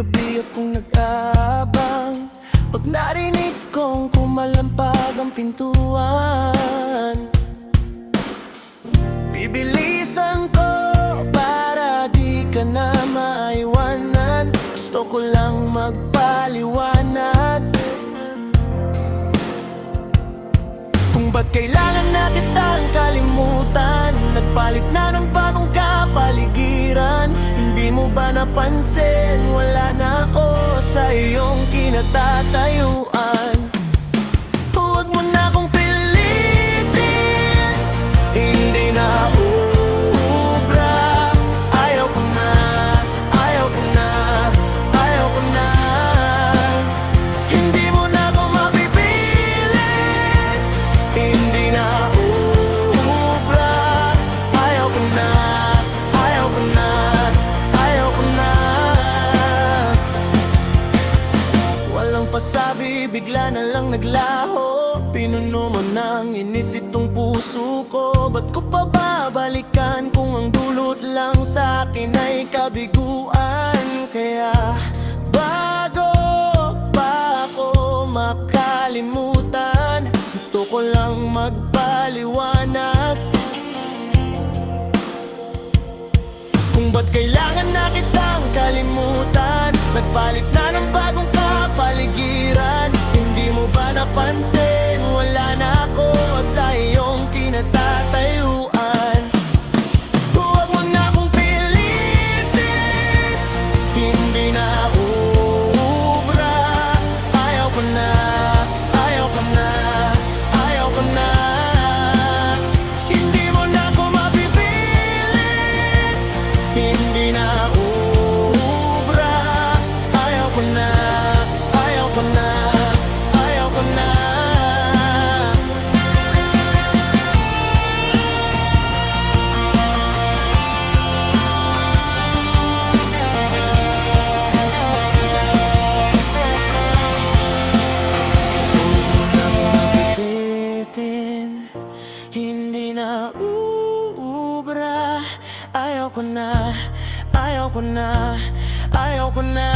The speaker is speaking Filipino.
gabi akong nag-aabang pag narinig kong kumalampag ang pintuan. Bibilisan ko para di ka na maiwanan. Gusto ko lang magpaliwanag kung ba't kailangan na kitang kalimutan. Nagpalit na ng bagong kapaligiran. Hindi mo ba napansin? Wala na ako sa iyong kinatatayuan. Huwag mo na akong pilitin, hindi na ubra. Ayaw ko na, ayaw ko na, ayaw ko na. Hindi mo na ako mapipilit, hindi na ubra. Ayaw ko na, ayaw ko na, ayaw ko na. Walang pasabi, bigla na lang naglaho. Pinuno mo ng inis itong puso ko. Ba't ko pa babalikan kung ang dulot lang sa akin ay kabiguan? Kaya bago pa ako makalimutan, gusto ko lang magpaliwanag kung ba't kailangan na kitang kalimutan. Nagpalit na ng bagong kapaligiran. Hindi mo ba napansin? Wala na ako sa iyong kinatatayuan. Huwag mo na akong pilitin, hindi na ubra. Ayaw ko na, ayaw ko na, ayaw ko na. Hindi mo na ako mapipilit, hindi na ubra. Ayaw ko na, ayaw ko na, ayaw ko na. Bitin, hindi na uubra. Ayaw ko na, ayaw ko na, ayaw ko na.